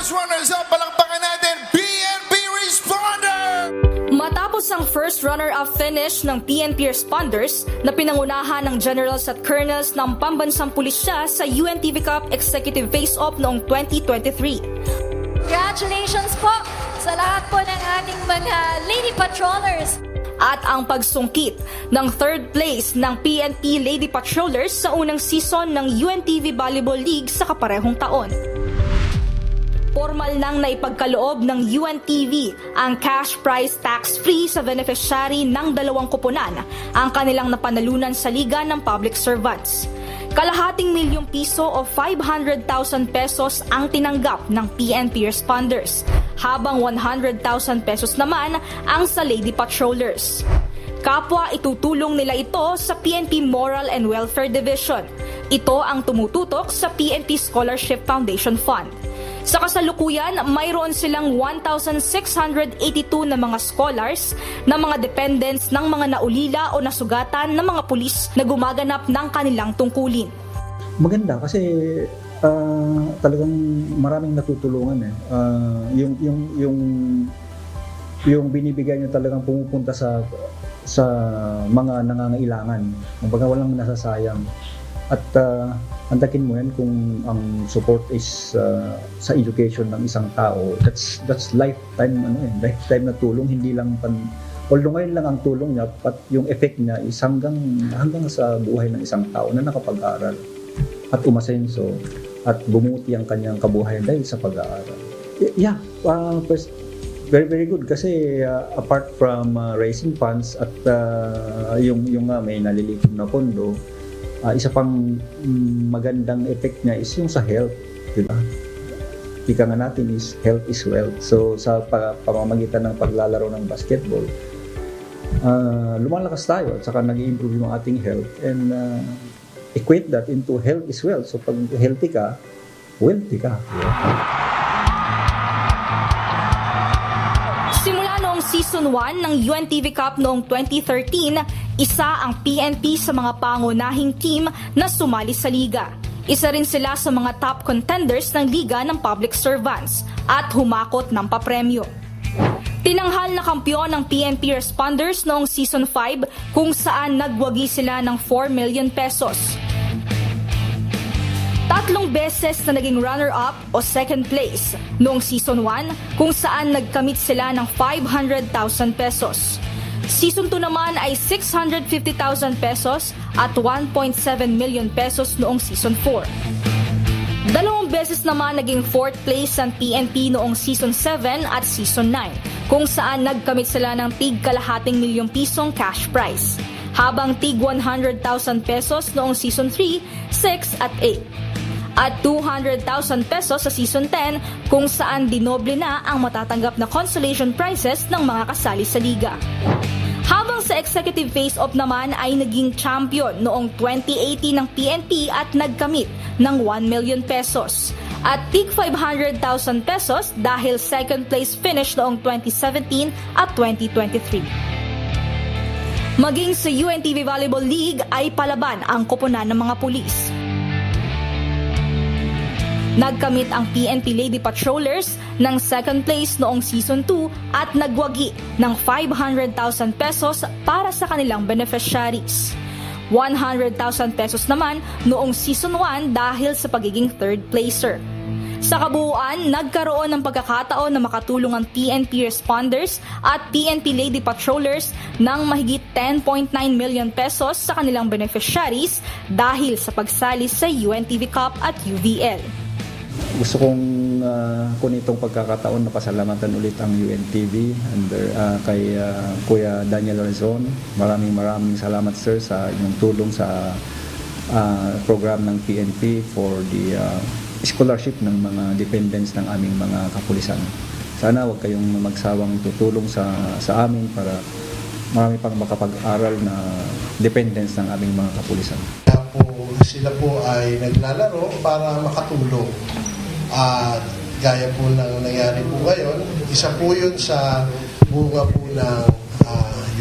first runners-up, palakpakan natin, PNP Responder! Matapos ang first runner-up finish ng PNP Responders na pinangunahan ng generals at colonels ng pambansang pulisya sa UNTV Cup Executive Face-Off noong 2023. Congratulations po sa lahat po ng ating mga Lady Patrollers. At ang pagsungkit ng third place ng PNP Lady Patrollers sa unang season ng UNTV Volleyball League sa kaparehong taon. Formal nang naipagkaloob ng UNTV ang cash prize tax-free sa beneficiary ng dalawang kuponan ang kanilang napanalunan sa Liga ng Public Servants. Kalahating milyong piso o 500,000 pesos ang tinanggap ng PNP Responders, habang 100,000 pesos naman ang sa Lady Patrollers. Kapwa itutulong nila ito sa PNP Moral and Welfare Division. Ito ang tumututok sa PNP Scholarship Foundation Fund. Sa kasalukuyan, mayroon silang 1,682 na mga scholars na mga dependents ng mga naulila o nasugatan ng mga pulis na gumaganap ng kanilang tungkulin. Maganda kasi talagang maraming natutulungan eh. Yung binibigay niyo talagang pumupunta sa mga nangangailangan. Kumbaga walang nasasayang. At antakin mo yan kung ang support is sa education ng isang tao. That's lifetime lifetime na tulong, hindi lang although ngayon lang ang tulong niya, but yung effect niya is hanggang sa buhay ng isang tao na nakapag-aral at umasenso at bumuti ang kanyang kabuhayan dahil sa pag-aaral. First, very good kasi apart from raising funds at yung may nalilikom na pondo, isa pang magandang effect niya is yung sa health, di ba? Ika nga natin is health is wealth. So sa pamamagitan ng paglalaro ng basketball, lumalakas tayo at saka nag-i-improve yung ating health and equate that into health is wealth. So pag healthy ka, wealthy ka. Simula noong Season 1 ng UNTV Cup noong 2013, isa ang PNP sa mga pangunahing team na sumali sa liga. Isa rin sila sa mga top contenders ng Liga ng Public Servants at humakot ng papremyo. Tinanghal na kampyon ng PNP Responders noong Season 5 kung saan nagwagi sila ng 4 million pesos. 3 beses na naging runner-up o second place noong Season 1 kung saan nagkamit sila ng 500,000 pesos. Season 2 naman ay 650,000 pesos at 1.7 million pesos noong Season 4. 2 beses naman naging 4th place ang PNP noong Season 7 at Season 9 kung saan nagkamit sila ng tig kalahating milyong pisong cash prize, habang tig 100,000 pesos noong Season 3, 6 at 8. At 200,000 pesos sa Season 10 kung saan dinoble na ang matatanggap na consolation prizes ng mga kasali sa liga. Habang sa Executive Face-Off naman ay naging champion noong 2018 ng PNP at nagkamit ng 1 million pesos at tig 500,000 pesos dahil second place finish noong 2017 at 2023. Maging sa UNTV Volleyball League ay palaban ang koponan ng mga pulis. Nagkamit ang PNP Lady Patrollers ng second place noong Season 2 at nagwagi ng 500,000 pesos para sa kanilang beneficiaries. 100,000 pesos naman noong Season 1 dahil sa pagiging third placer. Sa kabuuan, nagkaroon ng pagkakataon na makatulong ang PNP Responders at PNP Lady Patrollers ng mahigit 10.9 million pesos sa kanilang beneficiaries dahil sa pagsali sa UNTV Cup at UVL. Gusto kong kunin itong pagkakataon na pasalamatan ulit ang UNTV under kay Kuya Daniel Lorenzon. Maraming salamat sir sa inyong tulong sa program ng PNP for the scholarship ng mga dependents ng aming mga kapulisan. Sana huwag kayong magsawang tutulong sa amin para marami pang makapag-aral na dependents ng aming mga kapulisan. Sila po ay naglalaro para makatulong. At gaya po ng nangyari po ngayon, isa po yun sa bunga po ng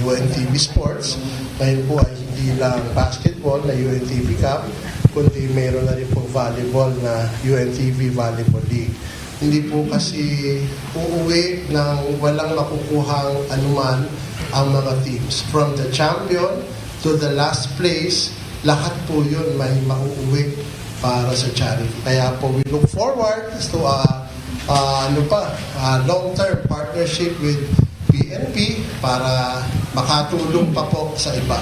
UNTV Sports. Ngayon po ay hindi lang basketball na UNTV Cup, kundi mayroon na rin po volleyball na UNTV Volleyball League. Hindi po kasi uuwi ng walang makukuhang anuman ang mga teams. From the champion to the last place, lahat po yun may mauuwi para sa charity. Kaya po we look forward to long-term partnership with PNP para makatulong pa po sa iba.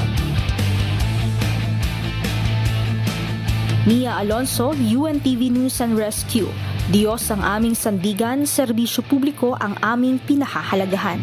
Mia Alonso, UNTV News and Rescue. Diyos ang aming sandigan, serbisyo publiko ang aming pinahahalagahan.